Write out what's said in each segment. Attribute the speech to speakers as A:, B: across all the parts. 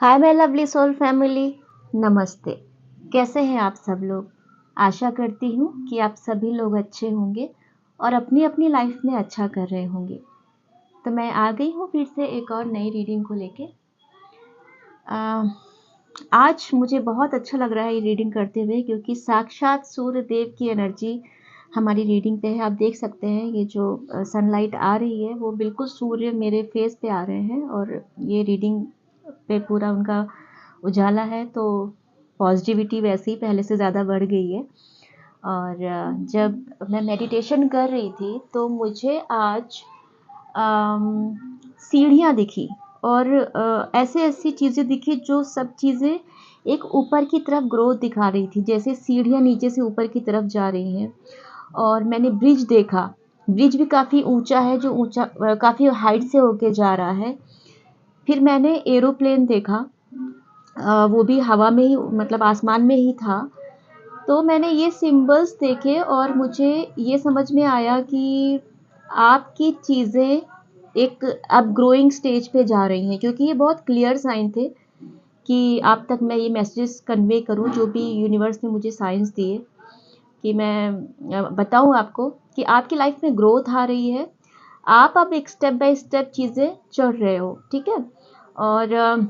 A: Hi my lovely soul family. नमस्ते। कैसे हैं आप सब लोग? आशा करती हूँ कि आप सभी लोग अच्छे होंगे और अपनी अपनी लाइफ में अच्छा कर रहे होंगे। तो मैं आ गई हूँ फिर से एक और नई रीडिंग को लेके। आज मुझे बहुत अच्छा लग रहा है ये रीडिंग करते हुए, क्योंकि साक्षात सूर्य देव की एनर्जी हमारी रीडिंग पे है। आप देख सकते हैं ये जो सनलाइट आ रही है वो बिल्कुल सूर्य मेरे फेस पे आ रहे हैं और ये रीडिंग पे पूरा उनका उजाला है। तो पॉजिटिविटी वैसे ही पहले से ज़्यादा बढ़ गई है। और जब मैं मेडिटेशन कर रही थी तो मुझे आज सीढ़ियाँ दिखी और ऐसे ऐसी चीज़ें दिखी जो सब चीज़ें एक ऊपर की तरफ ग्रोथ दिखा रही थी, जैसे सीढ़ियाँ नीचे से ऊपर की तरफ जा रही हैं। और मैंने ब्रिज देखा। ब्रिज भी काफ़ी ऊंचा है, जो ऊंचा काफ़ी हाइट से होके जा रहा है। फिर मैंने एरोप्लेन देखा, वो भी हवा में ही, मतलब आसमान में ही था। तो मैंने ये सिंबल्स देखे और मुझे ये समझ में आया कि आपकी चीज़ें एक अब ग्रोइंग स्टेज पे जा रही हैं, क्योंकि ये बहुत क्लियर साइन थे कि आप तक मैं ये मैसेजेस कन्वे करूं, जो भी यूनिवर्स ने मुझे साइंस दिए कि मैं बताऊं आपको कि आपकी लाइफ में ग्रोथ आ रही है। आप अब एक स्टेप बाय स्टेप चीज़ें चढ़ रहे हो, ठीक है। और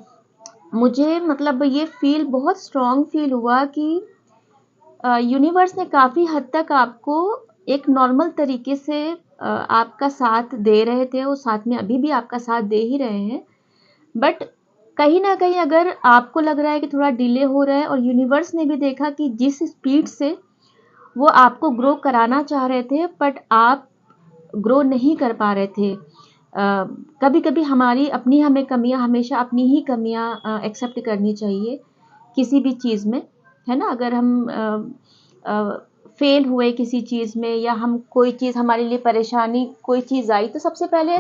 A: मुझे मतलब ये फील बहुत स्ट्रॉन्ग फील हुआ कि यूनिवर्स ने काफ़ी हद तक आपको एक नॉर्मल तरीके से आपका साथ दे रहे थे, वो साथ में अभी भी आपका साथ दे ही रहे हैं। बट कहीं ना कहीं अगर आपको लग रहा है कि थोड़ा डिले हो रहा है, और यूनिवर्स ने भी देखा कि जिस स्पीड से वो आपको ग्रो कराना चाह रहे थे बट आप ग्रो नहीं कर पा रहे थे। कभी कभी हमारी अपनी हमें कमियां, हमेशा अपनी ही कमियां एक्सेप्ट करनी चाहिए किसी भी चीज़ में, है ना। अगर हम फेल हुए किसी चीज़ में, या हम कोई चीज़ हमारे लिए परेशानी, कोई चीज़ आई, तो सबसे पहले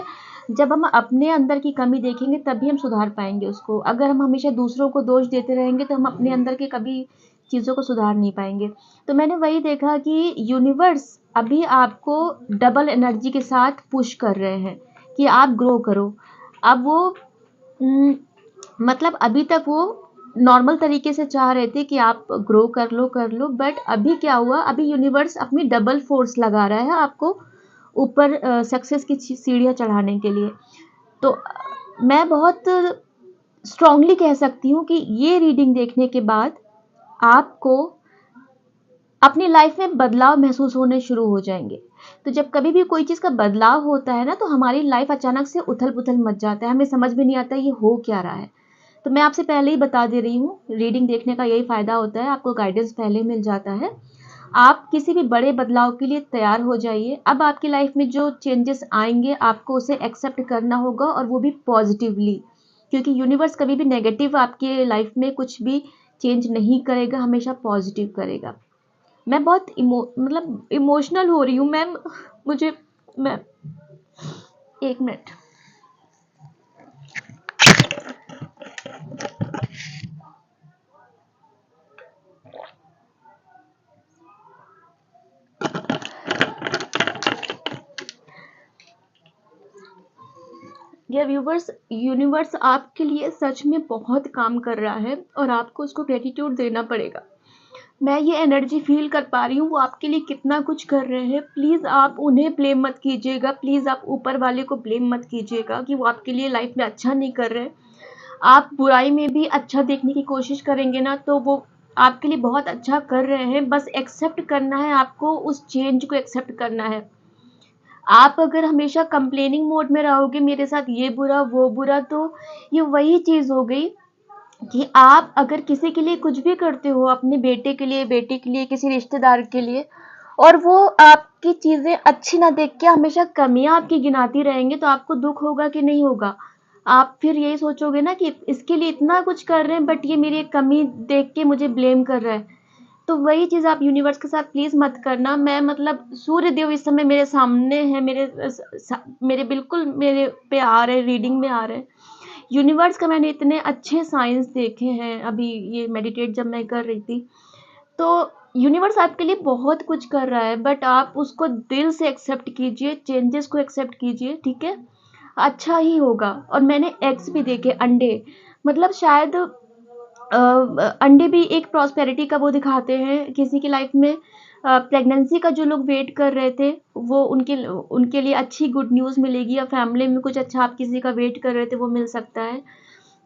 A: जब हम अपने अंदर की कमी देखेंगे तभी हम सुधार पाएंगे उसको। अगर हम हमेशा दूसरों को दोष देते रहेंगे तो हम अपने अंदर के कभी चीज़ों को सुधार नहीं पाएंगे। तो मैंने वही देखा कि यूनिवर्स अभी आपको डबल एनर्जी के साथ पुश कर रहे हैं कि आप ग्रो करो। अब वो उम, मतलब अभी तक वो नॉर्मल तरीके से चाह रहे थे कि आप ग्रो कर लो, बट अभी क्या हुआ, अभी यूनिवर्स अपनी डबल फोर्स लगा रहा है आपको ऊपर सक्सेस की सीढ़ियाँ चढ़ाने के लिए। तो मैं बहुत स्ट्रांगली कह सकती हूँ कि ये रीडिंग देखने के बाद आपको अपनी लाइफ में बदलाव महसूस होने शुरू हो जाएंगे। तो जब कभी भी कोई चीज़ का बदलाव होता है ना, तो हमारी लाइफ अचानक से उथल पुथल मच जाता है, हमें समझ में नहीं आता ये हो क्या रहा है। तो मैं आपसे पहले ही बता दे रही हूँ, रीडिंग देखने का यही फ़ायदा होता है, आपको गाइडेंस पहले मिल जाता है। आप किसी भी बड़े बदलाव के लिए तैयार हो जाइए। अब आपकी लाइफ में जो चेंजेस आएंगे आपको उसे एक्सेप्ट करना होगा, और वो भी पॉजिटिवली, क्योंकि यूनिवर्स कभी भी नेगेटिव आपके लाइफ में कुछ भी चेंज नहीं करेगा, हमेशा पॉजिटिव करेगा। मैं बहुत मतलब इमोशनल हो रही हूँ मैम। मुझे मैं एक मिनट। ये व्यूवर्स, यूनिवर्स आपके लिए सच में बहुत काम कर रहा है और आपको उसको ग्रेटिट्यूड देना पड़ेगा। मैं ये एनर्जी फील कर पा रही हूँ, वो आपके लिए कितना कुछ कर रहे हैं। प्लीज़ आप उन्हें ब्लेम मत कीजिएगा, प्लीज़ आप ऊपर वाले को ब्लेम मत कीजिएगा कि वो आपके लिए लाइफ में अच्छा नहीं कर रहे। आप बुराई में भी अच्छा देखने की कोशिश करेंगे ना, तो वो आपके लिए बहुत अच्छा कर रहे हैं। बस एक्सेप्ट करना है आपको, उस चेंज को एक्सेप्ट करना है। आप अगर हमेशा कंप्लेनिंग मोड में रहोगे, मेरे साथ ये बुरा वो बुरा, तो ये वही चीज़ हो गई कि आप अगर किसी के लिए कुछ भी करते हो, अपने बेटे के लिए, बेटी के लिए, किसी रिश्तेदार के लिए, और वो आपकी चीज़ें अच्छी ना देख के हमेशा कमियां आपकी गिनाती रहेंगे, तो आपको दुख होगा कि नहीं होगा? आप फिर यही सोचोगे ना कि इसके लिए इतना कुछ कर रहे हैं बट ये मेरी एक कमी देख के मुझे ब्लेम कर रहा है। तो वही चीज़ आप यूनिवर्स के साथ प्लीज़ मत करना। मैं मतलब सूर्य देव इस समय मेरे सामने हैं, मेरे बिल्कुल मेरे पे आ रहे, रीडिंग में आ रहे हैं। यूनिवर्स का मैंने इतने अच्छे साइंस देखे हैं अभी ये मेडिटेट जब मैं कर रही थी। तो यूनिवर्स आपके लिए बहुत कुछ कर रहा है, बट आप उसको दिल से एक्सेप्ट कीजिए, चेंजेस को एक्सेप्ट कीजिए, ठीक है। अच्छा ही होगा। और मैंने एग्स भी देखे, अंडे, मतलब शायद अंडे भी एक प्रॉस्पेरिटी का वो दिखाते हैं किसी की लाइफ में। प्रेगनेंसी का जो लोग वेट कर रहे थे, वो उनके लिए अच्छी गुड न्यूज़ मिलेगी, या फैमिली में कुछ अच्छा आप किसी का वेट कर रहे थे वो मिल सकता है।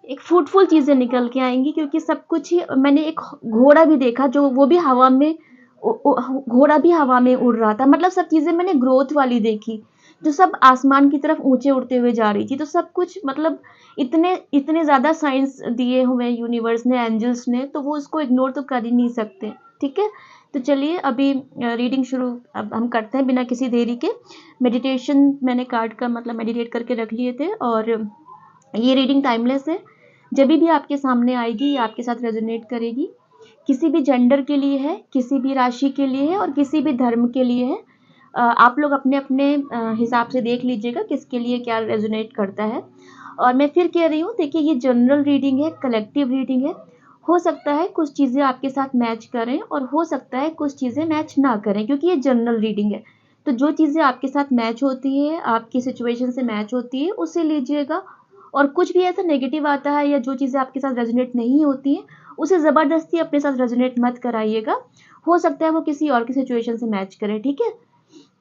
A: एक फ्रूटफुल चीज़ें निकल के आएंगी, क्योंकि सब कुछ ही। मैंने एक घोड़ा भी देखा जो वो भी हवा में, घोड़ा भी हवा में उड़ रहा था। मतलब सब चीज़ें मैंने ग्रोथ वाली देखी, जो सब आसमान की तरफ ऊंचे उड़ते हुए जा रही थी। तो सब कुछ मतलब इतने इतने ज़्यादा साइंस दिए हुए यूनिवर्स ने, एंजल्स ने, तो वो उसको इग्नोर तो कर ही नहीं सकते। ठीक है, तो चलिए अभी रीडिंग शुरू अब हम करते हैं बिना किसी देरी के। मेडिटेशन मैंने कार्ड का मतलब मेडिटेट करके रख लिए थे, और ये रीडिंग टाइमलेस है। जब भी आपके सामने आएगी ये आपके साथ रेजोनेट करेगी। किसी भी जेंडर के लिए है, किसी भी राशि के लिए है, और किसी भी धर्म के लिए है। आप लोग अपने अपने हिसाब से देख लीजिएगा किसके लिए क्या रेजोनेट करता है। और मैं फिर कह रही हूँ, देखिए ये जनरल रीडिंग है, कलेक्टिव रीडिंग है। हो सकता है कुछ चीज़ें आपके साथ मैच करें, और हो सकता है कुछ चीज़ें मैच ना करें, क्योंकि ये जनरल रीडिंग है। तो जो चीज़ें आपके साथ मैच होती है, आपकी सिचुएशन से मैच होती है, उसे लीजिएगा। और कुछ भी ऐसा नेगेटिव आता है या जो चीज़ें आपके साथ रेजोनेट नहीं होती हैं, उसे ज़बरदस्ती अपने साथ रेजोनेट मत कराइएगा। हो सकता है वो किसी और की सिचुएशन से मैच करे। ठीक है,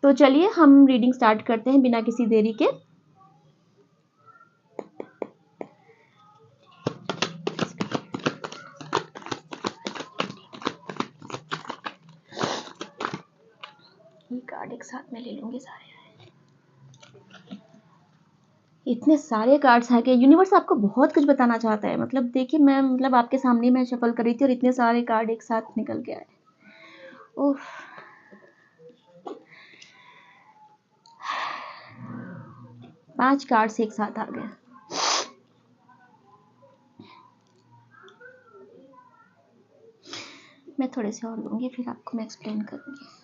A: तो चलिए हम रीडिंग स्टार्ट करते हैं बिना किसी देरी के। ये कार्ड एक साथ में ले लूंगी सारे। इतने सारे कार्ड्स हैं कि यूनिवर्स आपको बहुत कुछ बताना चाहता है। मतलब देखिए, मैं मतलब आपके सामने मैं शफल कर रही थी और इतने सारे कार्ड एक साथ निकल के आए। ओह, 5 कार्ड्स एक साथ आ गए। मैं थोड़े से और लूंगी, फिर आपको मैं एक्सप्लेन करूंगी।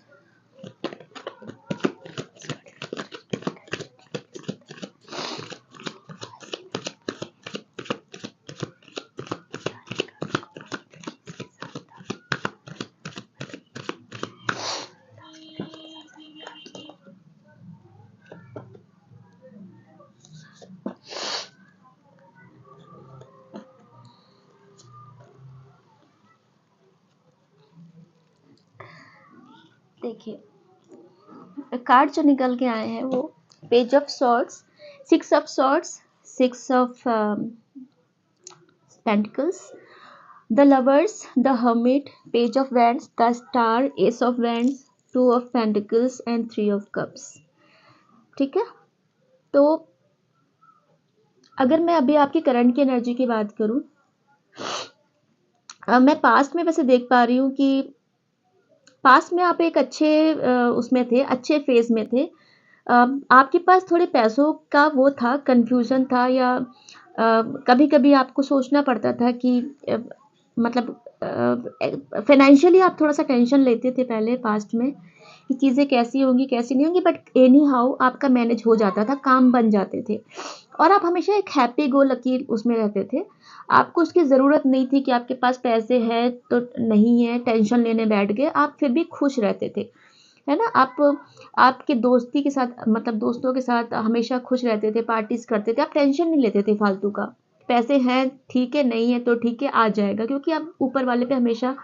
A: देखिए कार्ड जो निकल के आए हैं वो page of swords, 6 of swords, 6 of pentacles, the lovers, the hermit, page of wands, the star, S of wands, 2 of pentacles and 3 of cups. ठीक है, तो अगर मैं अभी आपकी करंट की एनर्जी की बात करूं, मैं पास्ट में वैसे देख पा रही हूँ कि पास्ट में आप एक अच्छे उसमें थे, अच्छे फेज में थे। आपके पास थोड़े पैसों का वो था, कन्फ्यूज़न था, या कभी-कभी आपको सोचना पड़ता था कि मतलब फाइनेंशियली आप थोड़ा-सा टेंशन लेते थे पहले पास्ट में, कि चीज़ें कैसी होंगी, कैसी नहीं होंगी, बट एनी हाउ आपका मैनेज हो जाता था, काम बन जाते थे। और आप हमेशा एक हैप्पी गो लकी उसमें रहते थे। आपको उसकी ज़रूरत नहीं थी कि आपके पास पैसे हैं तो नहीं है, टेंशन लेने बैठ गए, आप फिर भी खुश रहते थे। है ना? आप आपके दोस्ती के साथ मतलब दोस्तों के साथ हमेशा खुश रहते थे, पार्टीज़ करते थे, आप टेंशन नहीं लेते थे फालतू का। पैसे हैं, ठीक है, नहीं है तो ठीक है, आ जाएगा, क्योंकि आप ऊपर वाले पे हमेशा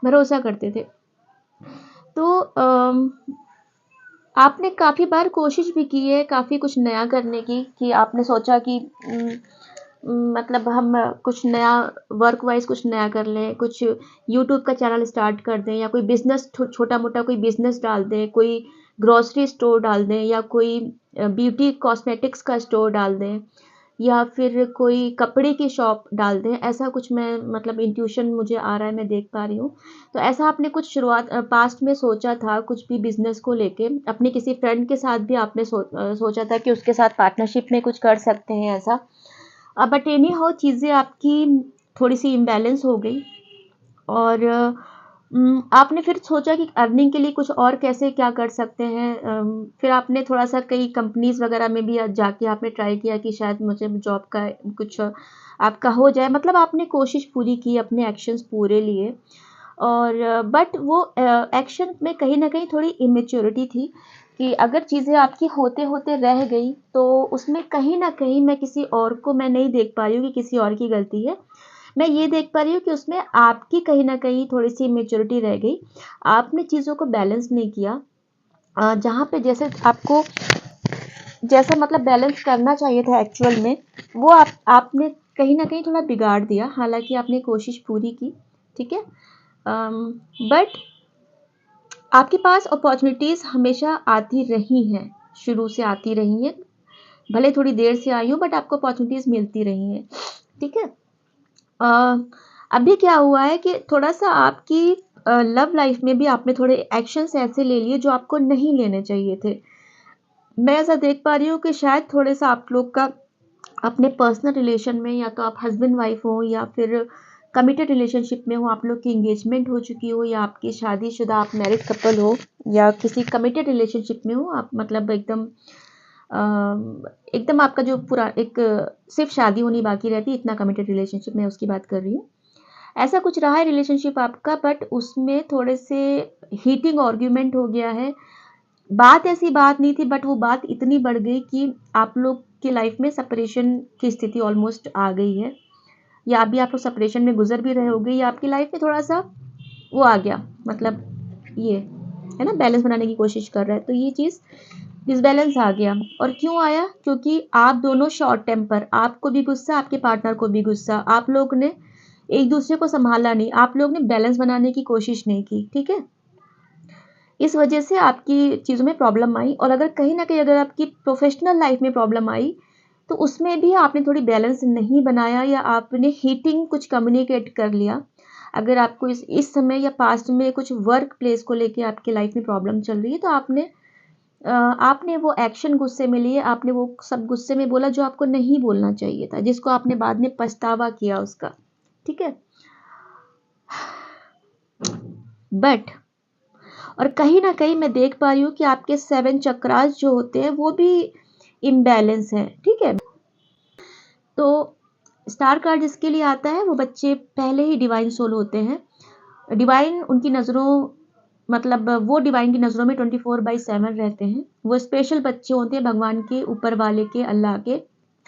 A: भरोसा करते थे। तो आपने काफ़ी बार कोशिश भी की है काफ़ी कुछ नया करने की, कि आपने सोचा कि मतलब हम कुछ नया वर्क वाइज कुछ नया कर लें, कुछ यूट्यूब का चैनल स्टार्ट कर दें, या कोई बिजनेस छोटा मोटा कोई बिजनेस डाल दें, कोई ग्रोसरी स्टोर डाल दें, या कोई ब्यूटी कॉस्मेटिक्स का स्टोर डाल दें, या फिर कोई कपड़े की शॉप डाल दें। ऐसा कुछ मैं मतलब इंट्यूशन मुझे आ रहा है, मैं देख पा रही हूँ। तो ऐसा आपने कुछ शुरुआत पास्ट में सोचा था कुछ भी बिजनेस को लेके, अपने किसी फ्रेंड के साथ भी आपने सोचा था कि उसके साथ पार्टनरशिप में कुछ कर सकते हैं ऐसा। बट एनी हाउ चीज़ें आपकी थोड़ी सी इम्बैलेंस हो गई, और आपने फिर सोचा कि अर्निंग के लिए कुछ और कैसे क्या कर सकते हैं। फिर आपने थोड़ा सा कई कंपनीज वगैरह में भी जाके आपने ट्राई किया कि शायद मुझे जॉब का कुछ आपका हो जाए। मतलब आपने कोशिश पूरी की, अपने एक्शंस पूरे लिए, और बट वो एक्शन में कहीं ना कहीं थोड़ी इमेच्योरिटी थी, कि अगर चीज़ें आपकी होते-होते रह गई, तो उसमें कहीं न कहीं मैं किसी और को मैं नहीं देख पा रही हूँ कि किसी और की गलती है। मैं ये देख पा रही हूँ कि उसमें आपकी कहीं न कहीं थोड़ी-सी इमैच्योरिटी रह गई। आपने चीज़ों को बैलेंस नहीं किया। जहाँ पे जैसे आपको जैसा मतलब बैलेंस करना चाहिए था एक्चुअल में, वो आपने कहीं न कहीं थोड़ा बिगाड़ दिया। हालाँकि आपने कोशिश पूरी की, ठीक है? बट आपके पास अपॉर्च्युनिटीज़ हमेशा आती रही हैं, शुरू से आती रही हैं। भले थोड़ी देर से आई हो बट आपको अपॉर्च्युनिटीज़ मिलती रही हैं, ठीक है? अ, अभी क्या हुआ है कि थोड़ा-सा आपकी लव लाइफ़ में भी आपने थोड़े एक्शंस ऐसे ले लिए जो आपको नहीं लेने चाहिए थे। मैं ऐसा देख पा रही हूँ कि शायद थोड़ा-सा आप लोग का अपने पर्सनल रिलेशन में, या तो आप हस्बैंड वाइफ हो या फिर कमिटेड रिलेशनशिप में हो, आप लोग की एंगेजमेंट हो चुकी हो, या आपकी शादीशुदा आप मैरिड कपल हो, या किसी कमिटेड रिलेशनशिप में हो आप, मतलब एकदम आपका जो पूरा एक सिर्फ शादी होनी बाकी रहती है, इतना कमिटेड रिलेशनशिप मैं उसकी बात कर रही हूँ। ऐसा कुछ रहा है रिलेशनशिप आपका, बट उसमें थोड़े से हीटिंग आर्ग्यूमेंट हो गया है। बात ऐसी बात नहीं थी, बट वो बात इतनी बढ़ गई कि आप लोग की लाइफ में सेपरेशन की स्थिति ऑलमोस्ट आ गई है, या अभी आप लोग सेपरेशन में गुजर भी रहे होगे, या आपकी लाइफ में थोड़ा सा वो आ गया, मतलब ये है ना, बैलेंस बनाने की कोशिश कर रहा है, तो ये चीज़ डिसबैलेंस आ गया। और क्यों आया? क्योंकि आप दोनों शॉर्ट टेम्पर, आपको भी गुस्सा, आपके पार्टनर को भी गुस्सा, आप लोग ने एक दूसरे को संभाला नहीं, आप लोग ने बैलेंस बनाने की कोशिश नहीं की, ठीक है? इस वजह से आपकी चीज़ों में प्रॉब्लम आई। और अगर कहीं न कहीं अगर आपकी प्रोफ़ेशनल लाइफ़ में प्रॉब्लम आई, तो उसमें भी आपने थोड़ी बैलेंस नहीं बनाया, या आपने हीटिंग कुछ कम्युनिकेट कर लिया। अगर आपको इस समय या पास्ट में कुछ वर्क प्लेस को लेके आपकी लाइफ़ में प्रॉब्लम चल रही है, तो आपने वो एक्शन गुस्से में लिए, आपने वो सब गुस्से में बोला जो आपको नहीं बोलना चाहिए था, जिसको आपने बाद में पछतावा किया उसका, ठीक है? बट और कहीं न कहीं मैं देख पा रही हूँ कि आपके 7 चक्रास जो होते हैं वो भी इम्बैलेंस हैं, ठीक है? तो स्टार कार्ड जिसके लिए आता है वो बच्चे पहले ही डिवाइन सोल होते हैं। डिवाइन उनकी नज़रों, मतलब वो डिवाइन की नज़रों में 24/7 रहते हैं। वो स्पेशल बच्चे होते हैं, भगवान के, ऊपर वाले के, अल्लाह के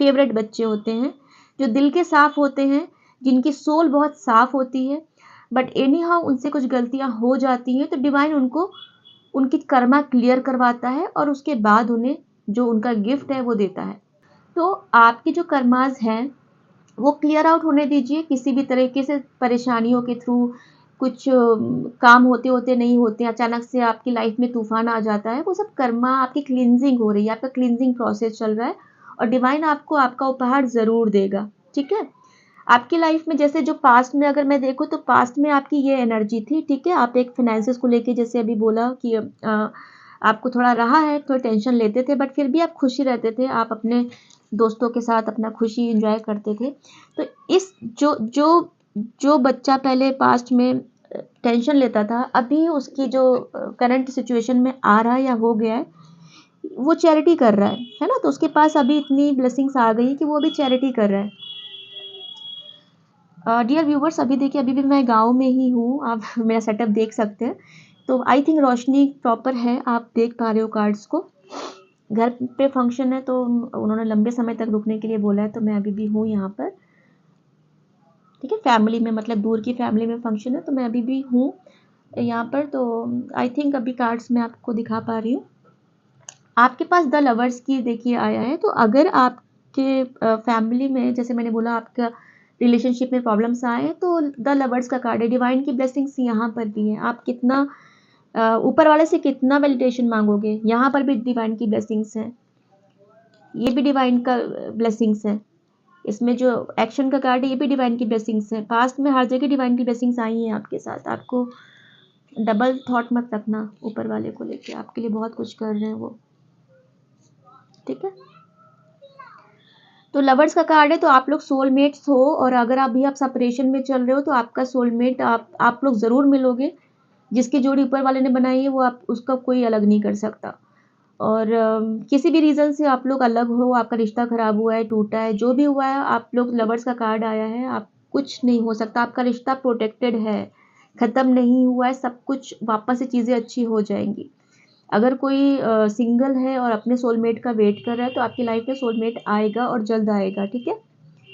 A: फ़ेवरेट बच्चे होते हैं, जो दिल के साफ़ होते हैं, जिनकी सोल बहुत साफ़ होती है। बट एनी हाउ उनसे कुछ गलतियाँ हो जाती हैं, तो डिवाइन उनको उनकी कर्मा क्लियर करवाता है, और उसके बाद उन्हें जो उनका गिफ्ट है वो देता है। तो आपके जो कर्मास हैं वो क्लियर आउट होने दीजिए। किसी भी तरीके से परेशानियों के थ्रू कुछ काम होते-होते नहीं होते, अचानक से आपकी लाइफ में तूफ़ान आ जाता है, वो सब कर्मा आपकी क्लींजिंग हो रही है, आपका क्लींजिंग प्रोसेस चल रहा है, और डिवाइन आपको आपका उपहार ज़रूर देगा, ठीक है? आपकी लाइफ में जैसे जो पास्ट में अगर मैं देखूँ, तो पास्ट में आपकी ये एनर्जी थी, ठीक है? आप एक फाइनेंसेस को लेके जैसे अभी बोला कि आपको थोड़ा रहा है, थोड़ी टेंशन लेते थे, बट फिर भी आप खुशी रहते थे, आप अपने दोस्तों के साथ अपना खुशी एंजॉय करते थे। तो इस जो जो जो बच्चा पहले पास्ट में टेंशन लेता था, अभी उसकी जो करंट सिचुएशन में आ रहा है या हो गया है, वो चैरिटी कर रहा है ना? तो उसके पास अभी इतनी ब्लेसिंग्स आ गई कि वो अभी चैरिटी कर रहा है। डियर व्यूवर्स, अभी देखिए, अभी भी मैं गाँव में ही हूँ, आप मेरा सेटअप देख सकते हैं। तो आई थिंक रोशनी प्रॉपर है, आप देख पा रहे हो कार्ड्स को। घर पे फंक्शन है, तो उन्होंने लंबे समय तक रुकने के लिए बोला है, तो मैं अभी भी हूँ यहाँ पर, ठीक है? फैमिली में, मतलब दूर की फैमिली में फंक्शन है, तो मैं अभी भी हूँ यहाँ पर। तो आई थिंक अभी कार्ड्स मैं आपको दिखा पा रही हूँ। आपके पास द लवर्स की देखिए आया है, तो अगर आपके फैमिली में, जैसे मैंने बोला, आपका रिलेशनशिप में प्रॉब्लम्स आए हैं, तो द लवर्स का कार्ड है। डिवाइन की ब्लेसिंग्स यहाँ पर भी हैं। आप कितना ऊपर वाले से कितना वैलिडेशन मांगोगे, यहाँ पर भी डिवाइन की ब्लेसिंग्स हैं, ये भी डिवाइन का ब्लेसिंग्स है। इसमें जो एक्शन का कार्ड है, ये भी डिवाइन की ब्लेसिंग्स है। पास्ट में हर जगह डिवाइन की ब्लेसिंग्स आई हैं आपके साथ। आपको डबल थॉट मत रखना ऊपर वाले को लेके, आपके लिए बहुत कुछ कर रहे हैं वो, ठीक है? तो लवर्स का कार्ड है, तो आप लोग सोलमेट्स हो, और अगर अभी आप सेपरेशन में चल रहे हो, तो आपका सोलमेट आप लोग ज़रूर मिलोगे। जिसकी जोड़ी ऊपर वाले ने बनाई है, वो आप उसका कोई अलग नहीं कर सकता। और किसी भी रीज़न से आप लोग अलग हो, आपका रिश्ता ख़राब हुआ है, टूटा है, जो भी हुआ है, आप लोग लवर्स का कार्ड आया है, आप कुछ नहीं हो सकता, आपका रिश्ता प्रोटेक्टेड है, ख़त्म नहीं हुआ है, सब कुछ वापस से चीज़ें अच्छी हो जाएँगी। अगर कोई सिंगल है और अपने सोलमेट का वेट कर रहा है तो आपकी लाइफ में सोलमेट आएगा और जल्द आएगा, ठीक है।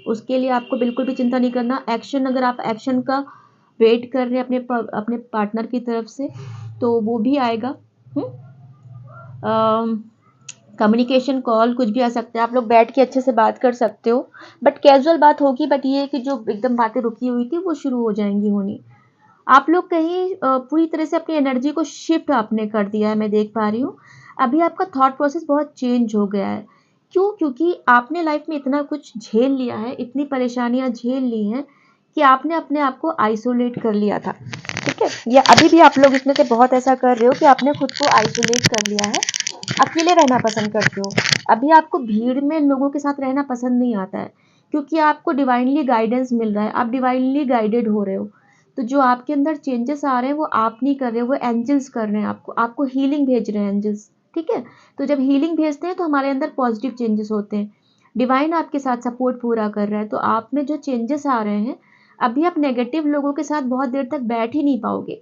A: उसके लिए आपको बिल्कुल भी चिंता नहीं करना। एक्शन, अगर आप एक्शन का वेट कर रहे हैं अपने पार्टनर की तरफ से, तो वो भी आएगा। कम्युनिकेशन कॉल कुछ भी आ सकता है, आप लोग बैठ के अच्छे से बात कर सकते हो, बट कैजुअल बात होगी। बट ये है कि जो एकदम बातें रुकी हुई थी वो शुरू हो जाएंगी होनी। आप लोग कहीं पूरी तरह से अपनी एनर्जी को शिफ्ट आपने कर दिया है, मैं देख पा रही हूँ। अभी आपका थॉट प्रोसेस बहुत चेंज हो गया है। क्यों? क्योंकि आपने लाइफ में इतना कुछ झेल लिया है, इतनी परेशानियां झेल ली हैं कि आपने अपने आप को आइसोलेट कर लिया था, ठीक है। या अभी भी आप लोग इसमें से बहुत ऐसा कर रहे हो कि आपने खुद को आइसोलेट कर लिया है, अकेले रहना पसंद करते हो। अभी आपको भीड़ में लोगों के साथ रहना पसंद नहीं आता है, क्योंकि आपको डिवाइनली गाइडेंस मिल रहा है, आप डिवाइनली गाइडेड हो रहे हो। तो जो आपके अंदर चेंजेस आ रहे हैं वो आप नहीं कर रहे हो, वो एंजल्स कर रहे हैं आपको हीलिंग भेज रहे हैं एंजल्स, ठीक है। तो जब हीलिंग भेजते हैं तो हमारे अंदर पॉजिटिव चेंजेस होते हैं, डिवाइन आपके साथ सपोर्ट पूरा कर रहा है। तो आप में जो चेंजेस आ रहे हैं, अभी आप नेगेटिव लोगों के साथ बहुत देर तक बैठ ही नहीं पाओगे।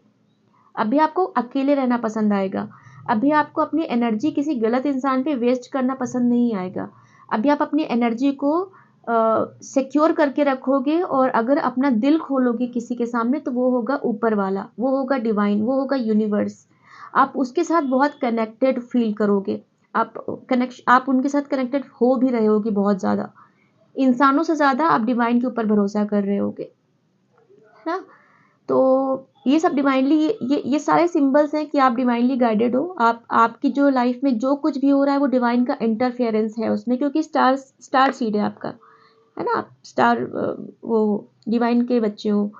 A: अभी आपको अकेले रहना पसंद आएगा। अभी आपको अपनी एनर्जी किसी गलत इंसान पे वेस्ट करना पसंद नहीं आएगा। अभी आप अपनी एनर्जी को सिक्योर करके रखोगे, और अगर अपना दिल खोलोगे किसी के सामने तो वो होगा ऊपर वाला, वो होगा डिवाइन, वो होगा यूनिवर्स। आप उसके साथ बहुत कनेक्टेड फील करोगे। आप उनके साथ कनेक्टेड हो भी रहे होगे बहुत ज़्यादा। इंसानों से ज़्यादा आप डिवाइन के ऊपर भरोसा कर रहे होगे, है ना। तो ये सब डिवाइनली, ये सारे सिंबल्स हैं कि आप डिवाइनली गाइडेड हो। आपकी जो लाइफ में जो कुछ भी हो रहा है वो डिवाइन का इंटरफेरेंस है उसमें, क्योंकि स्टार सीड है आपका, है ना। आप स्टार वो डिवाइन के बच्चे हो।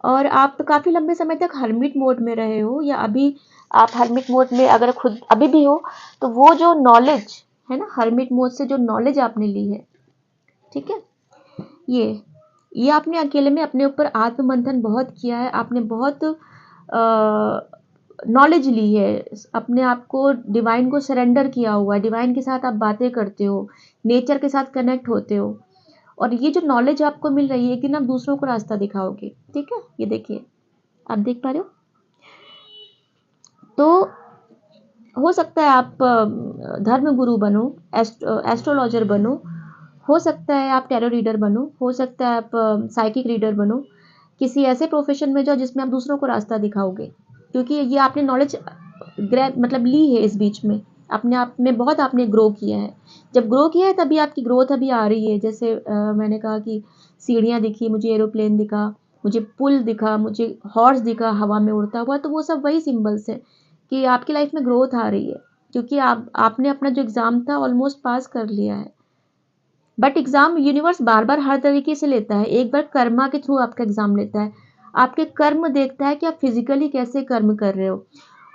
A: और आप काफ़ी लंबे समय तक हर्मिट मोड में रहे हो, या अभी आप हर्मिट मोड में अगर खुद अभी भी हो, तो वो जो नॉलेज है ना, हर्मिट मोड से जो नॉलेज आपने ली है, ठीक है, ये ये आपने अकेले में अपने ऊपर आत्ममंथन बहुत किया है। आपने बहुत नॉलेज ली है, अपने आप को डिवाइन को सरेंडर किया हुआ है। डिवाइन के साथ आप बातें करते हो, नेचर के साथ कनेक्ट होते हो, और ये जो नॉलेज आपको मिल रही है कि ना दूसरों को रास्ता दिखाओगे, ठीक है। ये देखिए, आप देख पा रहे हो। तो हो सकता है आप धर्म गुरु बनो, एस्ट्रोलॉजर बनो, हो सकता है आप टैरो रीडर बनो, हो सकता है आप साइकिक रीडर बनो। किसी ऐसे प्रोफेशन में जाओ जिसमें आप दूसरों को रास्ता दिखाओगे, क्योंकि ये आपने नॉलेज मतलब ली है इस बीच में, अपने आप में बहुत आपने ग्रो किया है। जब ग्रो किया है तभी आपकी ग्रोथ अभी आ रही है। जैसे मैंने कहा कि सीढ़ियाँ दिखी मुझे, एरोप्लेन दिखा मुझे, पुल दिखा मुझे, हॉर्स दिखा हवा में उड़ता हुआ, तो वो सब वही सिंबल्स हैं कि आपकी लाइफ में ग्रोथ आ रही है, क्योंकि आपने अपना जो एग्ज़ाम था ऑलमोस्ट पास कर लिया है। बट एग्ज़ाम यूनिवर्स बार बार हर तरीके से लेता है। एक बार कर्मा के थ्रू आपका एग्ज़ाम लेता है, आपके कर्म देखता है कि आप फिजिकली कैसे कर्म कर रहे हो।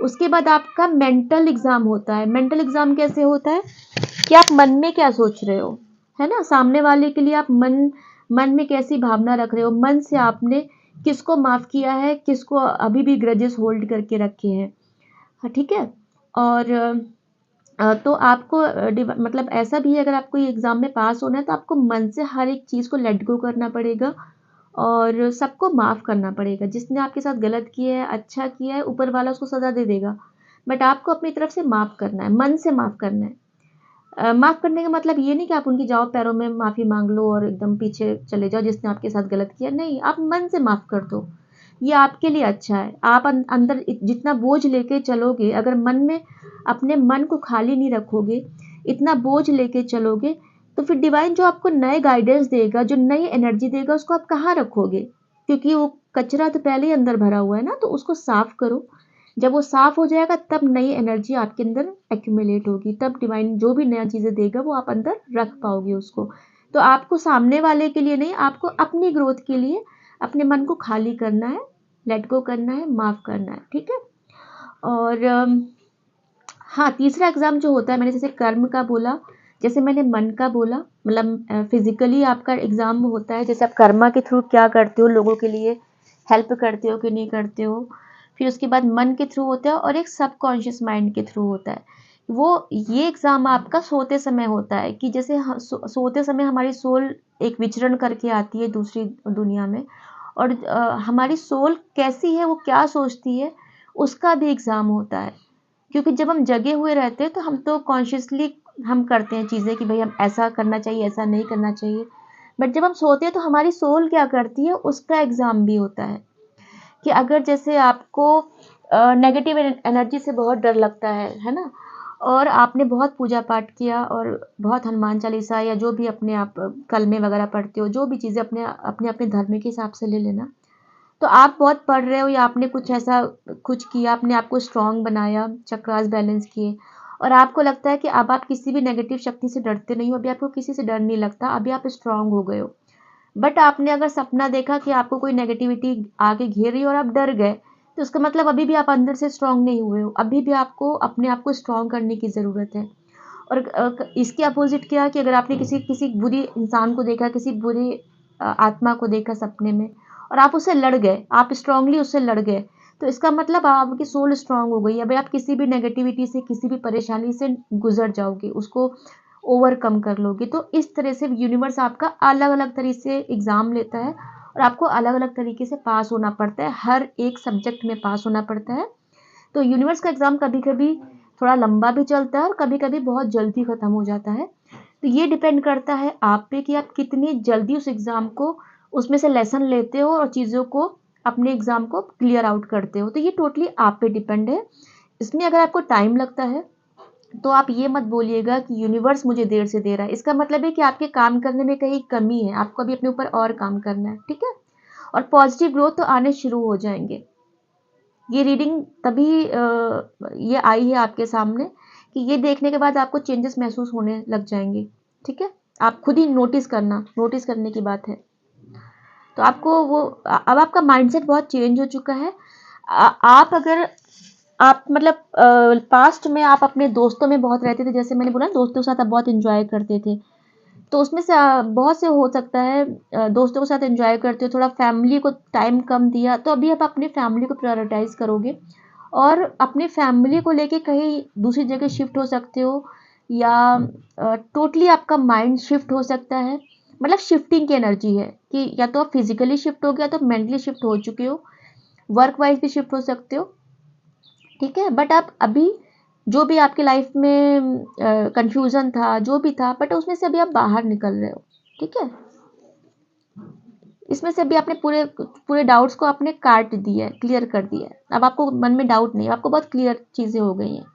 A: उसके बाद आपका मेंटल एग्ज़ाम होता है। मेंटल एग्ज़ाम कैसे होता है कि आप मन में क्या सोच रहे हो, है ना। सामने वाले के लिए आप मन मन में कैसी भावना रख रहे हो, मन से आपने किसको माफ़ किया है, किसको अभी भी ग्रजेस होल्ड करके रखे हैं, हाँ, ठीक है। और तो आपको मतलब ऐसा भी है, अगर आपको ये एग्ज़ाम में पास होना है तो आपको मन से हर एक चीज़ को लेट गो करना पड़ेगा, और सबको माफ़ करना पड़ेगा। जिसने आपके साथ गलत किया है, अच्छा किया है, ऊपर वाला उसको सज़ा दे देगा, बट आपको अपनी तरफ से माफ़ करना है, मन से माफ़ करना है। माफ़ करने का मतलब ये नहीं कि आप उनकी जाओ पैरों में माफ़ी मांग लो और एकदम पीछे चले जाओ जिसने आपके साथ गलत किया, नहीं, आप मन से माफ़ कर दो। ये आपके लिए अच्छा है। आप अंदर जितना बोझ लेके चलोगे, अगर मन में अपने मन को खाली नहीं रखोगे, इतना बोझ लेके चलोगे, तो फिर डिवाइन जो आपको नए गाइडेंस देगा, जो नई एनर्जी देगा, उसको आप कहाँ रखोगे? क्योंकि वो कचरा तो पहले ही अंदर भरा हुआ है ना, तो उसको साफ करो। जब वो साफ हो जाएगा तब नई एनर्जी आपके अंदर एक्यूमुलेट होगी, तब डिवाइन जो भी नया चीज़ें देगा वो आप अंदर रख पाओगे उसको। तो आपको सामने वाले के लिए नहीं, आपको अपनी ग्रोथ के लिए अपने मन को खाली करना है, लेट गो करना है, माफ़ करना है, ठीक है। और हाँ, तीसरा एग्ज़ाम जो होता है, मैंने जैसे कर्म का बोला, जैसे मैंने मन का बोला, मतलब फिजिकली आपका एग्ज़ाम होता है, जैसे आप कर्मा के थ्रू क्या करते हो, लोगों के लिए हेल्प करते हो कि नहीं करते हो। फिर उसके बाद मन के थ्रू होता है, और एक सबकॉन्शियस माइंड के थ्रू होता है। वो ये एग्ज़ाम आपका सोते समय होता है कि जैसे सोते समय हमारी सोल एक विचरण करके आती है दूसरी दुनिया में, और हमारी सोल कैसी है, वो क्या सोचती है, उसका भी एग्ज़ाम होता है। क्योंकि जब हम जगे हुए रहते हैं तो हम तो कॉन्शियसली हम करते हैं चीज़ें कि भाई हम ऐसा करना चाहिए, ऐसा नहीं करना चाहिए। बट जब हम सोते हैं तो हमारी सोल क्या करती है, उसका एग्ज़ाम भी होता है कि अगर जैसे आपको नेगेटिव एनर्जी से बहुत डर लगता है ना? और आपने बहुत पूजा पाठ किया और बहुत हनुमान चालीसा या जो भी अपने आप कलमे वगैरह पढ़ते हो, जो भी चीज़ें अपने धर्म के हिसाब से ले लेना। तो आप बहुत पढ़ रहे हो या आपने कुछ ऐसा कुछ किया, अपने आप को स्ट्रॉन्ग बनाया, चक्रास बैलेंस किए और आपको लगता है कि अब आप किसी भी नेगेटिव शक्ति से डरते नहीं हो, अभी आपको किसी से डर नहीं लगता, अभी आप स्ट्रॉन्ग हो गए हो। बट आपने अगर सपना देखा कि आपको कोई नेगेटिविटी आके घेर रही है और आप डर गए, तो उसका मतलब अभी भी आप अंदर से स्ट्रॉन्ग नहीं हुए हो, अभी भी आपको अपने आप को स्ट्रॉन्ग करने की ज़रूरत है। और इसके अपोजिट क्या है कि अगर आपने किसी किसी बुरी इंसान को देखा, किसी बुरी आत्मा को देखा सपने में और आप उससे लड़ गए, आप स्ट्रांगली उससे लड़ गए, तो इसका मतलब आपकी सोल स्ट्रांग हो गई है। अभी आप किसी भी नेगेटिविटी से, किसी भी परेशानी से गुजर जाओगे, उसको ओवरकम कर लोगे। तो इस तरह से यूनिवर्स आपका अलग अलग तरीके से एग्ज़ाम लेता है और आपको अलग अलग तरीके से पास होना पड़ता है, हर एक सब्जेक्ट में पास होना पड़ता है। तो यूनिवर्स का एग्ज़ाम कभी कभी थोड़ा लंबा भी चलता है और कभी कभी बहुत जल्दी ख़त्म हो जाता है। तो ये डिपेंड करता है आप पे कि आप कितनी जल्दी उस एग्ज़ाम को, उसमें से लेसन लेते हो और चीज़ों को, अपने एग्ज़ाम को क्लियर आउट करते हो। तो ये टोटली आप पे डिपेंड है। इसमें अगर आपको टाइम लगता है तो आप ये मत बोलिएगा कि यूनिवर्स मुझे देर से दे रहा है। इसका मतलब है कि आपके काम करने में कहीं कमी है, आपको अभी अपने ऊपर और काम करना है, ठीक है? और पॉजिटिव ग्रोथ तो आने शुरू हो जाएंगे। ये रीडिंग तभी ये आई है आपके सामने कि ये देखने के बाद आपको चेंजेस महसूस होने लग जाएंगे, ठीक है? आप खुद ही नोटिस करना, नोटिस करने की बात है। तो आपको वो अब आपका माइंडसेट बहुत चेंज हो चुका है। आप अगर आप मतलब पास्ट में आप अपने दोस्तों में बहुत रहते थे, जैसे मैंने बोला दोस्तों के साथ आप बहुत एंजॉय करते थे, तो उसमें से बहुत से हो सकता है दोस्तों के साथ एंजॉय करते हो, थोड़ा फैमिली को टाइम कम दिया, तो अभी आप अपनी फैमिली को प्रायोरिटाइज करोगे और अपने फैमिली को लेके कहीं दूसरी जगह शिफ्ट हो सकते हो या टोटली आपका माइंड शिफ्ट हो सकता है। मतलब शिफ्टिंग की एनर्जी है कि या तो आप फिजिकली शिफ्ट हो गया तो मेंटली शिफ्ट हो चुके हो, वर्क वाइज भी शिफ्ट हो सकते हो, ठीक है? बट आप अभी जो भी आपकी लाइफ में कंफ्यूजन था, जो भी था, बट उसमें से अभी आप बाहर निकल रहे हो, ठीक है? इसमें से अभी आपने पूरे पूरे डाउट्स को आपने काट दिया है, क्लियर कर दिया है। अब आपको मन में डाउट नहीं है, आपको बहुत क्लियर चीज़ें हो गई हैं।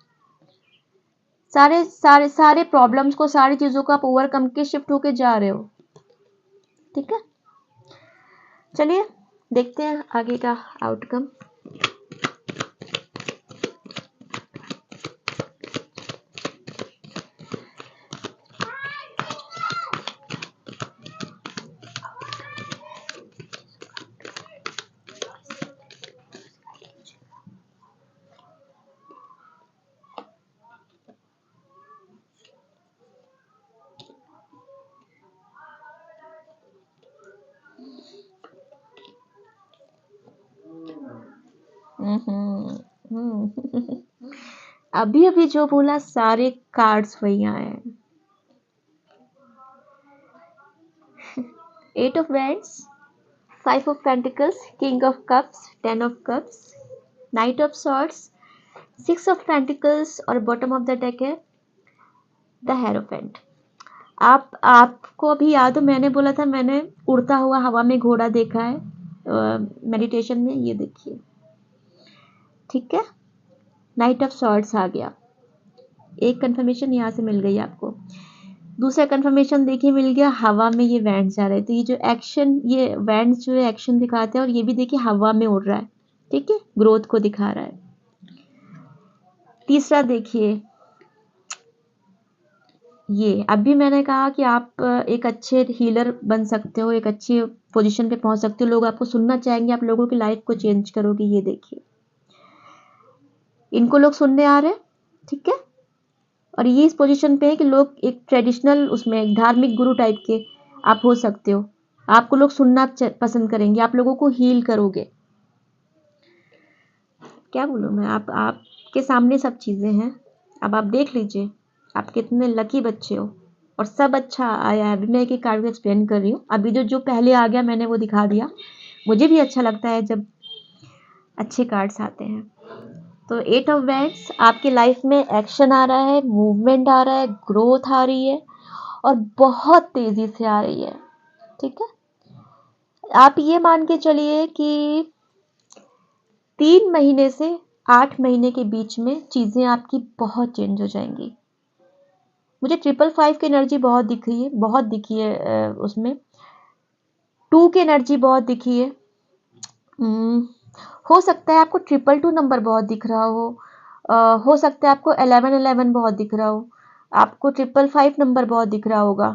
A: सारे सारे सारे प्रॉब्लम्स को, सारी चीज़ों को आप ओवरकम के शिफ्ट होके जा रहे हो, ठीक है? चलिए देखते हैं आगे का आउटकम। अभी अभी जो बोला सारे कार्ड्स वही आए हैं। 8 of Wands, 5 of Pentacles, King of Cups, 10 of Cups, Knight of Swords, 6 of Pentacles और बॉटम ऑफ द डेक है द हेरोफेंट। आपको अभी याद हो मैंने बोला था, मैंने उड़ता हुआ हवा में घोड़ा देखा है मेडिटेशन में, ये देखिए, ठीक है? नाइट ऑफ सॉर्ड्स आ गया, एक कंफर्मेशन यहाँ से मिल गई आपको। दूसरा कंफर्मेशन देखिए मिल गया, हवा में ये वैंड्स आ रहे, तो ये जो एक्शन, ये वैंड्स जो है एक्शन दिखाते हैं और ये भी देखिए हवा में उड़ रहा है, ठीक है? ग्रोथ को दिखा रहा है। तीसरा देखिए, ये अभी मैंने कहा कि आप एक अच्छे हीलर बन सकते हो, एक अच्छी पोजीशन पे पहुंच सकते हो, लोग आपको सुनना चाहेंगे, आप लोगों की लाइफ को चेंज करोगे, ये देखिए इनको लोग सुनने आ रहे हैं, ठीक है? और ये इस पोजीशन पे है कि लोग एक ट्रेडिशनल, उसमें एक धार्मिक गुरु टाइप के आप हो सकते हो, आपको लोग सुनना पसंद करेंगे, आप लोगों को हील करोगे। क्या बोलूँ मैं, आपके सामने सब चीज़ें हैं, अब आप देख लीजिए आप कितने लकी बच्चे हो और सब अच्छा आया है। अभी मैं एक एक कार्ड को एक्सप्लेन कर रही हूँ, अभी जो पहले आ गया मैंने वो दिखा दिया। मुझे भी अच्छा लगता है जब अच्छे कार्ड्स आते हैं। तो 8 ऑफ वैंड्स आपकी लाइफ में एक्शन आ रहा है, मूवमेंट आ रहा है, ग्रोथ आ रही है और बहुत तेजी से आ रही है। ठीक है, आप ये मान के चलिए कि 3 महीने से 8 महीने के बीच में चीजें आपकी बहुत चेंज हो जाएंगी। मुझे 555 की एनर्जी बहुत दिख रही है, बहुत दिखी है उसमें 2 की एनर्जी बहुत दिखी है। हो सकता है आपको 222 नंबर बहुत दिख रहा हो सकता है आपको 1111 बहुत दिख रहा हो, आपको 555 नंबर बहुत दिख रहा होगा,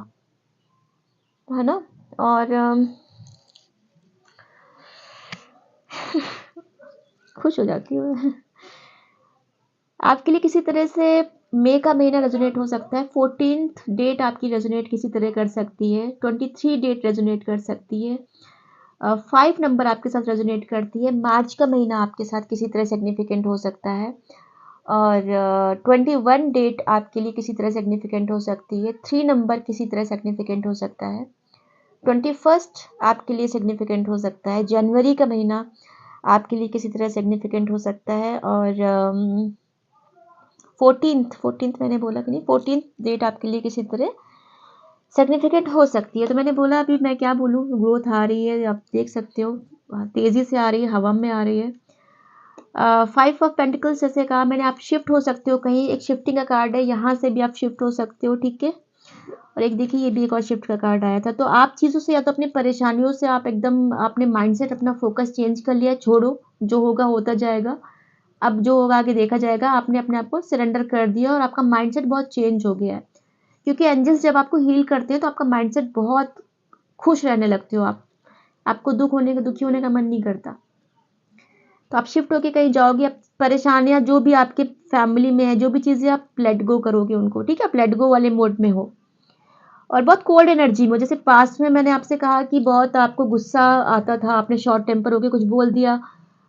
A: है ना। और खुश हो जाती हूँ मैं। आपके लिए किसी तरह से मई का महीना रेजोनेट हो सकता है। 14th डेट आपकी रेजोनेट किसी तरह कर सकती है, 23 डेट रेजोनेट कर सकती है, 5 नंबर आपके साथ रेजोनेट करती है। मार्च का महीना आपके साथ किसी तरह सिग्निफिकेंट हो सकता है और 21 डेट आपके लिए किसी तरह सिग्निफिकेंट हो सकती है। 3 नंबर किसी तरह सिग्निफिकेंट हो सकता है। 21 आपके लिए सिग्निफिकेंट हो सकता है। जनवरी का महीना आपके लिए किसी तरह सिग्निफिकेंट हो सकता है और 14th मैंने बोला कि नहीं, 14th डेट आपके लिए किसी तरह सिग्निफिकेंट हो सकती है। तो मैंने बोला अभी मैं क्या बोलूँ, ग्रोथ आ रही है, आप देख सकते हो तेज़ी से आ रही है, हवा में आ रही है। 5 ऑफ पेंटिकल्स जैसे कहा मैंने, आप शिफ्ट हो सकते हो कहीं, एक शिफ्टिंग का कार्ड है, यहाँ से भी आप शिफ्ट हो सकते हो। ठीक है, और एक देखिए ये भी एक और शिफ्ट का कार्ड आया था। तो आप चीज़ों से या तो अपनी परेशानियों से आप एकदम आपने माइंडसेट अपना फोकस चेंज कर लिया, छोड़ो, जो होगा होता जाएगा, अब जो होगा आगे देखा जाएगा। आपने अपने आप को सरेंडर कर दिया और आपका माइंडसेट बहुत चेंज हो गया है, क्योंकि एंजल्स जब आपको हील करते हैं तो आपका माइंडसेट बहुत खुश रहने लगते हो आप, आपको दुखी होने का मन नहीं करता। तो आप शिफ्ट होके कहीं जाओगे, आप परेशानियां जो भी आपके फैमिली में है, जो भी चीज़ें आप लेट गो करोगे उनको। ठीक है, आप लेट गो वाले मोड में हो और बहुत कोल्ड एनर्जी में हो। जैसे पास्ट में मैंने आपसे कहा कि बहुत आपको गुस्सा आता था, आपने शॉर्ट टेम्पर होके कुछ बोल दिया,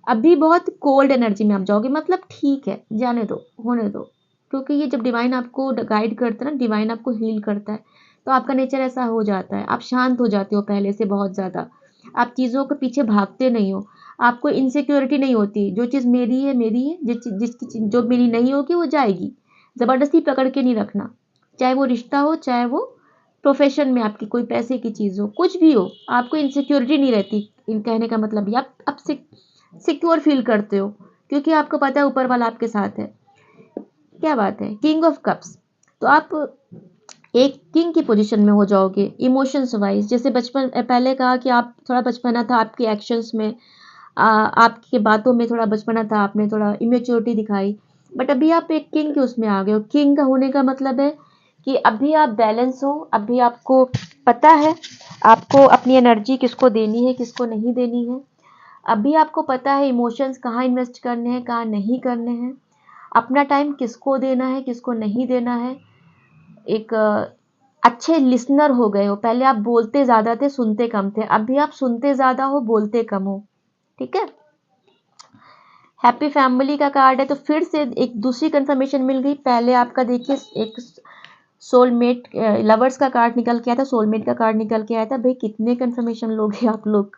A: अभी बहुत कोल्ड एनर्जी में आप जाओगे। मतलब ठीक है, जाने दो, होने दो, क्योंकि ये जब डिवाइन आपको गाइड करता है ना, डिवाइन आपको हील करता है, तो आपका नेचर ऐसा हो जाता है, आप शांत हो जाते हो पहले से बहुत ज़्यादा, आप चीज़ों के पीछे भागते नहीं हो, आपको इनसिक्योरिटी नहीं होती। जो चीज़ मेरी है मेरी है, जो मेरी नहीं होगी वो जाएगी। ज़बरदस्ती पकड़ के नहीं रखना, चाहे वो रिश्ता हो, चाहे वो प्रोफेशन में आपकी कोई पैसे की चीज़ हो, कुछ भी हो, आपको इनसिक्योरिटी नहीं रहती। इन कहने का मतलब ये आप सिक्योर फील करते हो, क्योंकि आपको पता है ऊपर वाला आपके साथ है। क्या बात है, किंग ऑफ कप्स। तो आप एक किंग की पोजीशन में हो जाओगे इमोशंस वाइज। जैसे बचपन पहले कहा कि आप थोड़ा बचपना था आपके एक्शंस में, आपके बातों में थोड़ा बचपना था, आपने थोड़ा इमेच्योरिटी दिखाई, बट अभी आप एक किंग के उसमें आ गए हो। किंग का होने का मतलब है कि अभी आप बैलेंस हो, अभी आपको पता है आपको अपनी एनर्जी किसको देनी है, किसको नहीं देनी है। अभी आपको पता है इमोशंस कहाँ इन्वेस्ट करने हैं, कहाँ नहीं करने हैं, अपना टाइम किसको देना है, किसको नहीं देना है। एक अच्छे लिसनर हो गए हो। पहले आप बोलते ज़्यादा थे, सुनते कम थे, अभी आप सुनते ज़्यादा हो, बोलते कम हो। ठीक है, हैप्पी फैमिली का कार्ड है, तो फिर से एक दूसरी कंफर्मेशन मिल गई। पहले आपका देखिए एक सोलमेट लवर्स का कार्ड निकल के आया था, सोलमेट का कार्ड निकल के आया था। भाई कितने कंफर्मेशन लोगे आप लोग,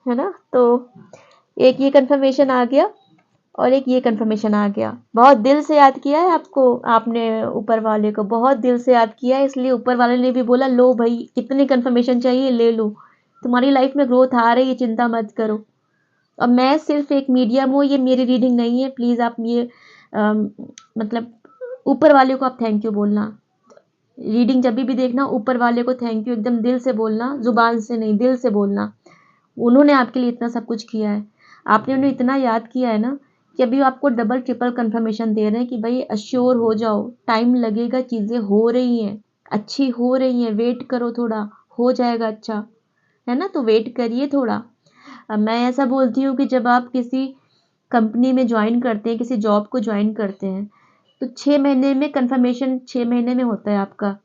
A: है ना। तो एक ये कंफर्मेशन आ गया और एक ये कंफर्मेशन आ गया। बहुत दिल से याद किया है आपको, आपने ऊपर वाले को बहुत दिल से याद किया है, इसलिए ऊपर वाले ने भी बोला लो भाई कितनी कंफर्मेशन चाहिए ले लो, तुम्हारी लाइफ में ग्रोथ आ रही है, चिंता मत करो। और मैं सिर्फ एक मीडियम हूँ, ये मेरी रीडिंग नहीं है, प्लीज़ आप ये मतलब ऊपर वाले को आप थैंक यू बोलना। रीडिंग जब भी देखना, ऊपर वाले को थैंक यू एकदम दिल से बोलना, जुबान से नहीं, दिल से बोलना। उन्होंने आपके लिए इतना सब कुछ किया है, आपने उन्हें इतना याद किया है ना, कि अभी आपको डबल ट्रिपल कंफर्मेशन दे रहे हैं कि भाई अश्योर हो जाओ, टाइम लगेगा, चीज़ें हो रही हैं, अच्छी हो रही हैं, वेट करो थोड़ा, हो जाएगा अच्छा, है ना। तो वेट करिए थोड़ा। अब मैं ऐसा बोलती हूँ कि जब आप किसी कंपनी में ज्वाइन करते हैं, किसी जॉब को ज्वाइन करते हैं, तो 6 महीने में कंफर्मेशन 6 महीने में होता है आपका।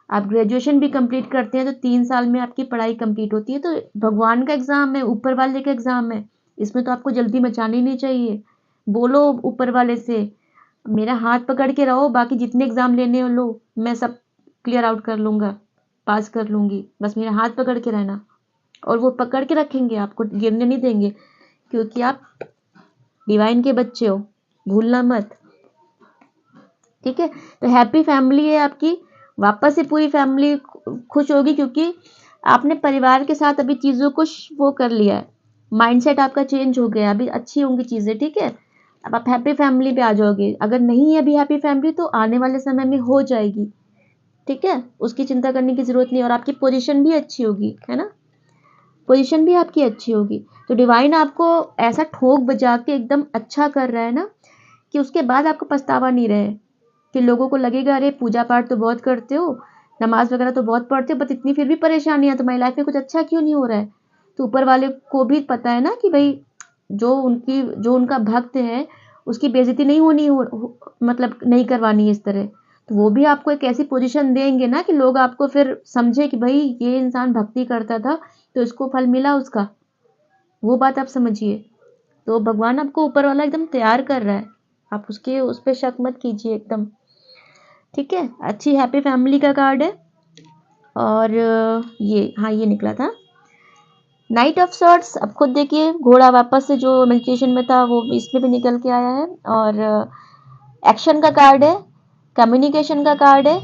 A: आप ग्रेजुएशन भी कंप्लीट करते हैं तो 3 साल में आपकी पढ़ाई कंप्लीट होती है। तो भगवान का एग्ज़ाम है, ऊपर वाले का एग्ज़ाम है, इसमें तो आपको जल्दी मचानी नहीं चाहिए। बोलो ऊपर वाले से मेरा हाथ पकड़ के रहो, बाकी जितने एग्ज़ाम लेने हो लो, मैं सब क्लियर आउट कर लूँगा, पास कर लूँगी, बस मेरा हाथ पकड़ के रहना। और वो पकड़ के रखेंगे, आपको गिरने नहीं देंगे, क्योंकि आप डिवाइन के बच्चे हो। भूलना मत। ठीक है, तो हैप्पी फैमिली है आपकी, वापस से पूरी फैमिली खुश होगी, क्योंकि आपने परिवार के साथ अभी चीज़ों को वो कर लिया है, माइंडसेट आपका चेंज हो गया, अभी अच्छी होंगी चीज़ें। ठीक है, अब आप हैप्पी फैमिली पे आ जाओगे। अगर नहीं है अभी हैप्पी फैमिली तो आने वाले समय में हो जाएगी। ठीक है, उसकी चिंता करने की ज़रूरत नहीं, और आपकी पोजीशन भी अच्छी होगी, है ना, पोजीशन भी आपकी अच्छी होगी। तो डिवाइन आपको ऐसा ठोक बजा के एकदम अच्छा कर रहा है ना, कि उसके बाद आपको पछतावा नहीं रहे, कि लोगों को लगेगा अरे पूजा पाठ तो बहुत करते हो, नमाज वगैरह तो बहुत पढ़ते हो, बट इतनी फिर भी परेशानियां, तुम्हारी लाइफ में कुछ अच्छा क्यों नहीं हो रहा है। तो ऊपर वाले को भी पता है ना कि भाई जो उनका भक्त है उसकी बेइज्जती नहीं मतलब नहीं करवानी है इस तरह। तो वो भी आपको एक ऐसी पोजीशन देंगे ना कि लोग आपको फिर समझे कि भाई ये इंसान भक्ति करता था तो इसको फल मिला उसका, वो बात आप समझिए। तो भगवान आपको ऊपर वाला एकदम तैयार कर रहा है, आप उस पर शक मत कीजिए एकदम। ठीक है, अच्छी हैप्पी फैमिली का कार्ड है। और ये निकला था नाइट ऑफ सॉर्ट्स। अब खुद देखिए, घोड़ा वापस से जो मेडिटेशन में था वो इसमें भी निकल के आया है। और एक्शन का कार्ड है, कम्युनिकेशन का कार्ड है।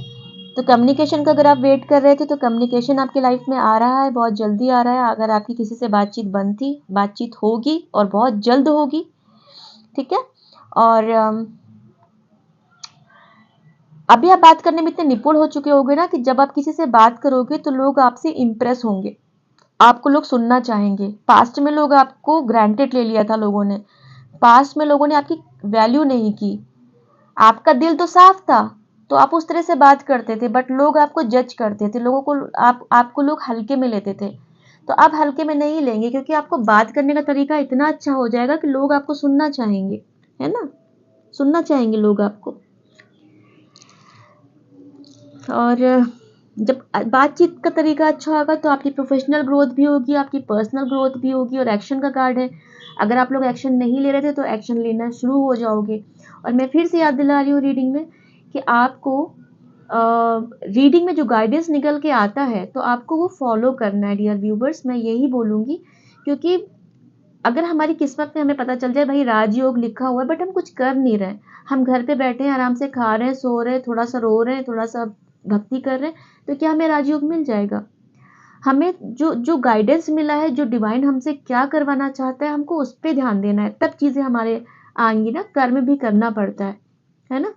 A: तो कम्युनिकेशन का अगर आप वेट कर रहे थे तो कम्युनिकेशन आपकी लाइफ में आ रहा है, बहुत जल्दी आ रहा है। अगर आपकी किसी से बातचीत बंद थी, बातचीत होगी और बहुत जल्द होगी। ठीक है, और अभी आप बात करने में इतने निपुण हो चुके होंगे ना कि जब आप किसी से बात करोगे तो लोग आपसे इम्प्रेस होंगे, आपको लोग सुनना चाहेंगे। पास्ट में लोग आपको ग्रांटेड ले लिया था लोगों ने, पास्ट में लोगों ने आपकी वैल्यू नहीं की, आपका दिल तो साफ था तो आप उस तरह से बात करते थे, बट लोग आपको जज करते थे, लोगों को आपको लोग हल्के में लेते थे। तो आप हल्के में नहीं लेंगे, क्योंकि आपको बात करने का तरीका इतना अच्छा हो जाएगा कि लोग आपको सुनना चाहेंगे, है ना, सुनना चाहेंगे लोग आपको। और जब बातचीत का तरीका अच्छा होगा तो आपकी प्रोफेशनल ग्रोथ भी होगी, आपकी पर्सनल ग्रोथ भी होगी। और एक्शन का कार्ड है, अगर आप लोग एक्शन नहीं ले रहे थे तो एक्शन लेना शुरू हो जाओगे। और मैं फिर से याद दिला रही हूँ रीडिंग में कि आपको रीडिंग में जो गाइडेंस निकल के आता है तो आपको वो फॉलो करना है डियर व्यूवर्स, मैं यही बोलूँगी। क्योंकि अगर हमारी किस्मत में हमें पता चल जाए भाई राजयोग लिखा हुआ है बट हम कुछ कर नहीं रहे, हम घर पे बैठे हैं, आराम से खा रहे हैं, सो रहे हैं, थोड़ा सा रो रहे हैं, थोड़ा सा भक्ति कर रहे हैं, तो क्या हमें राजयोग मिल जाएगा? हमें जो जो गाइडेंस मिला है, जो डिवाइन हमसे क्या करवाना चाहता है, हमको उस पर ध्यान देना है, तब चीज़ें हमारे आएंगी ना। कर्म भी करना पड़ता है ना।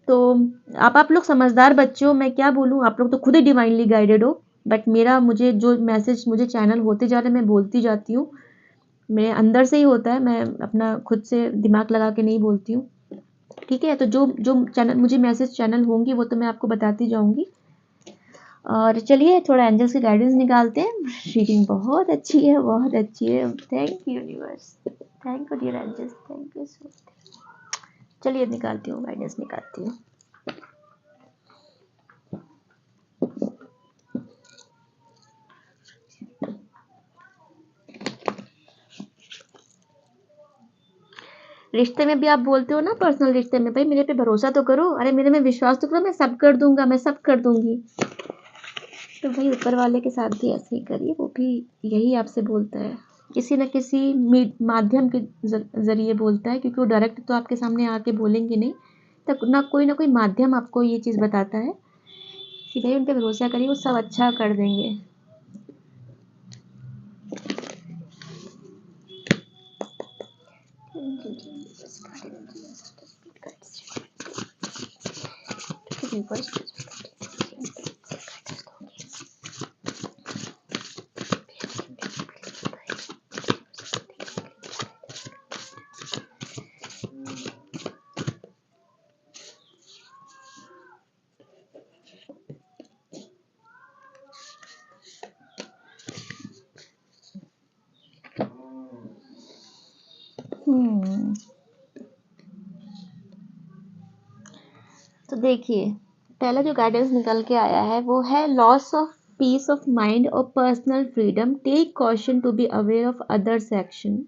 A: तो आप लोग समझदार बच्चे हो, मैं क्या बोलूँ, आप लोग तो खुद ही डिवाइनली गाइडेड हो। बट मुझे जो मैसेज मुझे चैनल होते जा रहे मैं बोलती जाती हूँ, मेरे अंदर से ही होता है, मैं अपना खुद से दिमाग लगा के नहीं बोलती हूँ। ठीक है, तो जो जो चैनल मुझे मैसेज चैनल होंगी वो तो मैं आपको बताती जाऊंगी। और चलिए थोड़ा एंजल्स की गाइडेंस निकालते हैं। रीडिंग बहुत अच्छी है, बहुत अच्छी है। Thank you universe, thank you dear angels, thank you so much. चलिए निकालती हूँ, गाइडेंस निकालती हूँ। रिश्ते में भी आप बोलते हो ना, पर्सनल रिश्ते में, भाई मेरे पे भरोसा तो करो, अरे मेरे में विश्वास तो करो, मैं सब कर दूंगा, मैं सब कर दूंगी। तो भाई ऊपर वाले के साथ भी ऐसे ही करिए, वो भी यही आपसे बोलता है, किसी न किसी माध्यम के जरिए बोलता है, क्योंकि वो डायरेक्ट तो आपके सामने आके बोलेंगे नहीं, तो ना कोई माध्यम आपको ये चीज़ बताता है कि भाई उन पर भरोसा करिए, वो सब अच्छा कर देंगे। तो देखिए, पहला जो गाइडेंस निकल के आया है वो है loss of peace of mind और personal freedom, take caution to be aware of others action,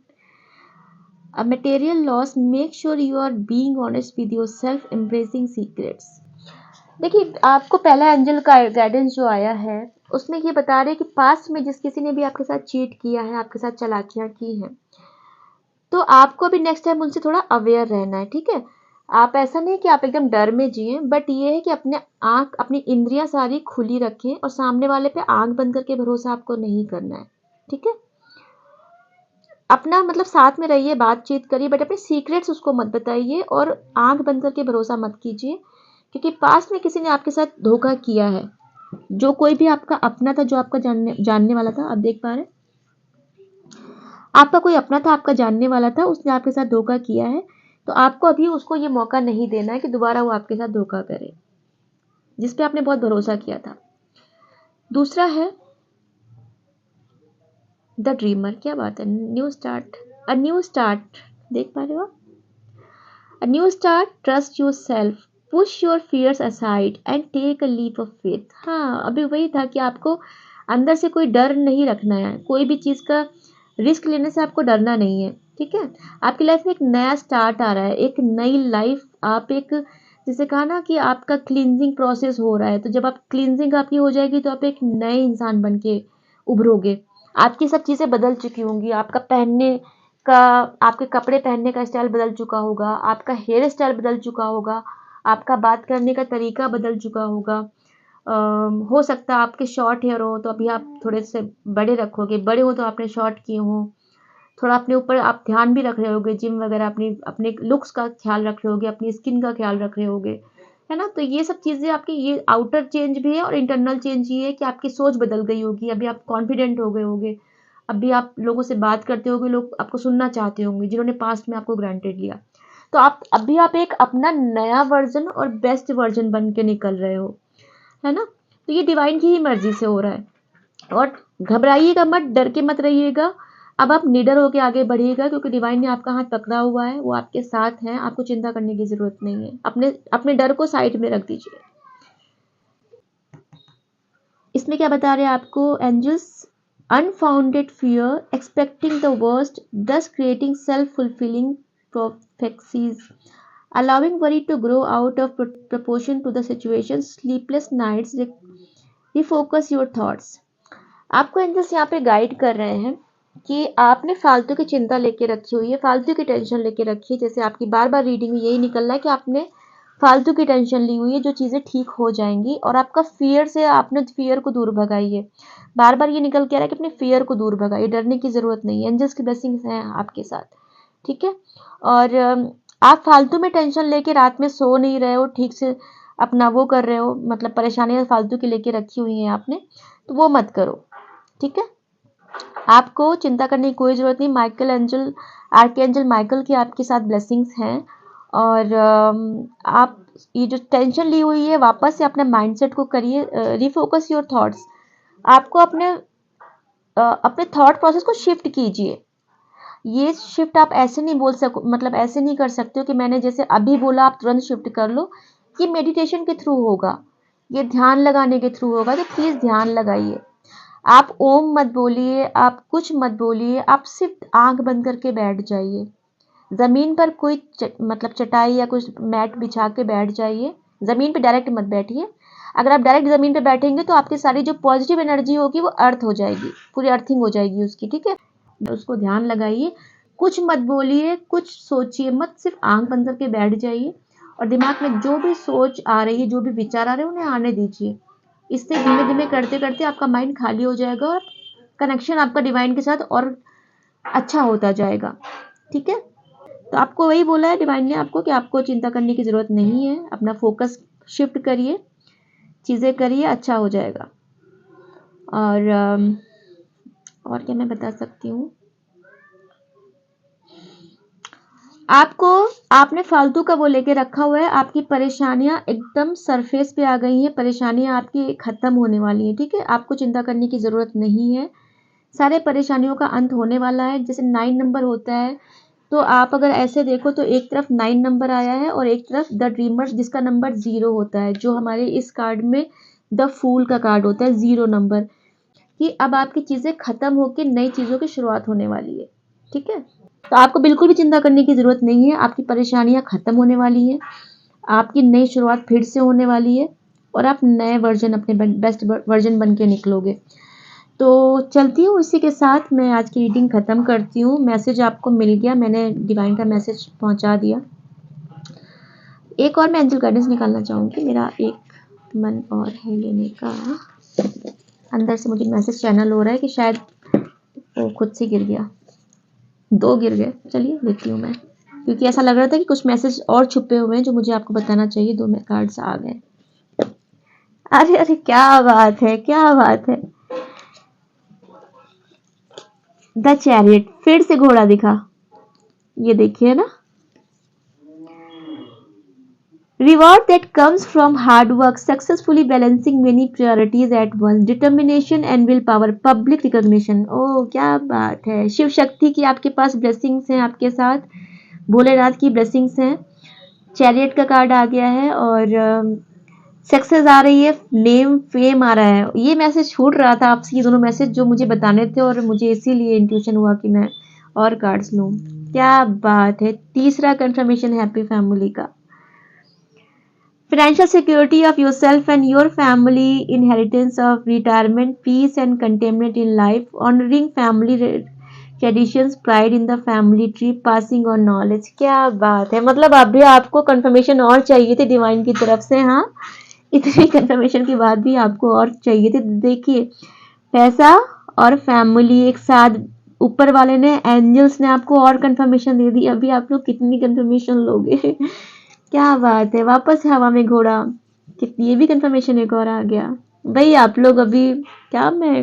A: a material loss, make sure you are being honest with yourself, embracing secrets. देखिए, आपको पहला एंजल का गाइडेंस जो आया है उसमें ये बता रहे कि पास्ट में जिस किसी ने भी आपके साथ चीट किया है, आपके साथ चालाकियाँ की हैं, तो आपको अभी नेक्स्ट टाइम उनसे थोड़ा अवेयर रहना है, ठीक है। आप ऐसा नहीं कि आप एकदम डर में जिए, बट ये है कि अपनी इंद्रियां सारी खुली रखें और सामने वाले पे आंख बंद करके भरोसा आपको नहीं करना है, ठीक है। अपना मतलब साथ में रहिए, बातचीत करिए, बट अपने सीक्रेट्स उसको मत बताइए और आंख बंद करके भरोसा मत कीजिए, क्योंकि पास्ट में किसी ने आपके साथ धोखा किया है। जो कोई भी आपका अपना था, जो आपका जानने वाला था, आप देख पा रहे हैं, आपका कोई अपना था, आपका जानने वाला था, उसने आपके साथ धोखा किया है। तो आपको अभी उसको ये मौका नहीं देना है कि दोबारा वो आपके साथ धोखा करे, जिस पे आपने बहुत भरोसा किया था। दूसरा है द ड्रीमर। क्या बात है, new start, a new start, देख पा रहे हो? A new start, trust yourself, push your fears aside and take a leap of faith. हाँ, अभी वही था कि आपको अंदर से कोई डर नहीं रखना है, कोई भी चीज़ का रिस्क लेने से आपको डरना नहीं है, ठीक है। आपकी लाइफ में एक नया स्टार्ट आ रहा है, एक नई लाइफ, आप एक, जैसे कहा ना कि आपका क्लींजिंग प्रोसेस हो रहा है, तो जब आप क्लींजिंग आपकी हो जाएगी तो आप एक नए इंसान बन के उभरोगे। आपकी सब चीज़ें बदल चुकी होंगी, आपका पहनने का, आपके कपड़े पहनने का स्टाइल बदल चुका होगा, आपका हेयर स्टाइल बदल चुका होगा, आपका बात करने का तरीका बदल चुका होगा। हो सकता है आपके शॉर्ट हेयर हो तो अभी आप थोड़े से बड़े रखोगे, बड़े हो तो आपने शॉर्ट किए हों। थोड़ा अपने ऊपर आप ध्यान भी रख रहे होगे, जिम वगैरह, अपनी अपने लुक्स का ख्याल रख रहे होगे, अपनी स्किन का ख्याल रख रहे होगे, है ना। तो ये सब चीज़ें आपकी, ये आउटर चेंज भी है और इंटरनल चेंज ये है कि आपकी सोच बदल गई होगी, अभी आप कॉन्फिडेंट हो गए होगे, अभी आप लोगों से बात करते होगे, लोग आपको सुनना चाहते होंगे जिन्होंने पास्ट में आपको ग्रांटेड लिया। तो आप एक अपना नया वर्जन और बेस्ट वर्जन बन के निकल रहे हो, है ना। तो ये डिवाइन की ही मर्जी से हो रहा है। और घबराइएगा मत, डर के मत रहिएगा। अब आप निडर होकर आगे बढ़िएगा, क्योंकि डिवाइन ने आपका हाथ पकड़ा हुआ है, वो आपके साथ है, आपको चिंता करने की जरूरत नहीं है। अपने अपने डर को साइड में रख दीजिए। इसमें क्या बता रहे हैं आपको angels? Unfounded fear, expecting the worst, thus creating self fulfilling prophecies, allowing worry to grow out of proportion to the situation, sleepless nights, refocus your thoughts। आपको एंजल्स यहाँ पे गाइड कर रहे हैं कि आपने फालतू की चिंता लेके रखी हुई है, फालतू की टेंशन लेके रखी है। जैसे आपकी बार बार रीडिंग में यही निकल रहा है कि आपने फालतू की टेंशन ली हुई है, जो चीज़ें ठीक हो जाएंगी, और आपका फियर से आपने फियर को दूर भगाइए। बार बार ये निकल के आ रहा है कि अपने फियर को दूर भगाइए, डरने की ज़रूरत नहीं है, एंजल्स की ब्लेसिंग्स हैं आपके साथ, ठीक है। और आप फालतू में टेंशन लेके रात में सो नहीं रहे हो ठीक से, अपना वो कर रहे हो, मतलब परेशानियां फालतू की लेके रखी हुई हैं आपने, तो वो मत करो, ठीक है। आपको चिंता करने की कोई ज़रूरत नहीं। माइकल एंजल, आर्कएंजल माइकल की आपके साथ ब्लेसिंग्स हैं। और आप ये जो टेंशन ली हुई है, वापस से अपने माइंडसेट को करिए, रिफोकस योर थॉट्स। आपको अपने थॉट प्रोसेस को शिफ्ट कीजिए। ये शिफ्ट आप ऐसे नहीं बोल सको, मतलब ऐसे नहीं कर सकते हो कि मैंने जैसे अभी बोला आप तुरंत शिफ्ट कर लो। ये मेडिटेशन के थ्रू होगा, ये ध्यान लगाने के थ्रू होगा, तो प्लीज़ ध्यान लगाइए। आप ओम मत बोलिए, आप कुछ मत बोलिए, आप सिर्फ आंख बंद करके बैठ जाइए। ज़मीन पर कोई मतलब चटाई या कुछ मैट बिछा के बैठ जाइए। ज़मीन पे डायरेक्ट मत बैठिए। अगर आप डायरेक्ट ज़मीन पे बैठेंगे तो आपकी सारी जो पॉजिटिव एनर्जी होगी वो अर्थ हो जाएगी, पूरी अर्थिंग हो जाएगी उसकी, ठीक है। उसको ध्यान लगाइए, कुछ मत बोलिए, कुछ सोचिए मत, सिर्फ आंख बंद करके बैठ जाइए और दिमाग में जो भी सोच आ रही है, जो भी विचार आ रहे हैं, उन्हें आने दीजिए। इससे धीमे धीमे करते करते आपका माइंड खाली हो जाएगा और कनेक्शन आपका डिवाइन के साथ और अच्छा होता जाएगा, ठीक है। तो आपको वही बोला है डिवाइन ने आपको कि आपको चिंता करने की ज़रूरत नहीं है, अपना फोकस शिफ्ट करिए, चीज़ें करिए, अच्छा हो जाएगा। और क्या मैं बता सकती हूँ आपको? आपने फालतू का वो लेके रखा हुआ है, आपकी परेशानियां एकदम सरफेस पे आ गई हैं, परेशानियां आपकी ख़त्म होने वाली हैं, ठीक है। आपको चिंता करने की ज़रूरत नहीं है, सारे परेशानियों का अंत होने वाला है। जैसे 9 नंबर होता है, तो आप अगर ऐसे देखो तो एक तरफ 9 नंबर आया है और एक तरफ द ड्रीमर जिसका नंबर 0 होता है, जो हमारे इस कार्ड में द फूल का कार्ड होता है, 0 नंबर, कि अब आपकी चीज़ें ख़त्म होकर नई चीज़ों की शुरुआत होने वाली है, ठीक है। तो आपको बिल्कुल भी चिंता करने की ज़रूरत नहीं है, आपकी परेशानियां ख़त्म होने वाली हैं, आपकी नई शुरुआत फिर से होने वाली है और आप नए वर्जन, अपने बेस्ट वर्जन बन के निकलोगे। तो चलती हूँ, इसी के साथ मैं आज की रीडिंग ख़त्म करती हूँ। मैसेज आपको मिल गया, मैंने डिवाइन का मैसेज पहुँचा दिया। एक और मैं एंजल गाइडेंस निकालना चाहूँगी, मेरा एक मन और है लेने का। अंदर से मुझे मैसेज चैनल हो रहा है कि शायद वो खुद से गिर गया, 2 गिर गए। चलिए लेती हूँ मैं, क्योंकि ऐसा लग रहा था कि कुछ मैसेज और छुपे हुए हैं जो मुझे आपको बताना चाहिए। 2 में कार्ड्स आ गए। अरे अरे, क्या बात है, क्या बात है। द चैरियट, फिर से घोड़ा दिखा, ये देखिए ना। Reward that comes from hard work, successfully balancing many priorities at once, determination and willpower, public recognition। ओह क्या बात है, शिव शक्ति की आपके पास ब्लेसिंग्स हैं, आपके साथ भोलेनाथ की ब्लेसिंग्स हैं। चैरियट का कार्ड आ गया है और सक्सेस आ रही है, नेम फेम आ रहा है। ये मैसेज छूट रहा था आपसे, ये दोनों मैसेज जो मुझे बताने थे, और मुझे इसीलिए इंट्यूशन हुआ कि मैं और कार्ड्स लूँ। क्या बात है। तीसरा कंफर्मेशन हैप्पी फैमिली का, financial security of yourself and your family, inheritance of retirement, peace and contentment in life, honoring family traditions, pride in the family tree, passing on knowledge। क्या बात है, मतलब अभी आपको कंफर्मेशन और चाहिए थे डिवाइन की तरफ से। हाँ, इतनी कंफर्मेशन के बाद भी आपको और चाहिए थे। देखिए, पैसा और फैमिली एक साथ, ऊपर वाले ने, एंजल्स ने आपको और कंफर्मेशन दे दी। अभी आप लोग कितनी कंफर्मेशन लोगे। क्या बात है, वापस हवा में घोड़ा, कितनी, ये भी कंफर्मेशन एक और आ गया। भाई आप लोग अभी, क्या मैं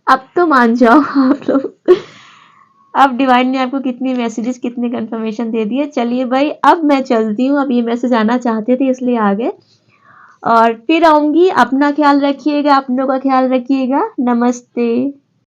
A: अब तो मान जाओ आप लोग। अब डिवाइन ने आपको कितनी मैसेजेस, कितने कंफर्मेशन दे दिए। चलिए भाई, अब मैं चलती हूँ, अब ये मैसेज आना चाहते थे इसलिए आ गए, और फिर आऊंगी। अपना ख्याल रखिएगा, अपनों का ख्याल रखिएगा। नमस्ते।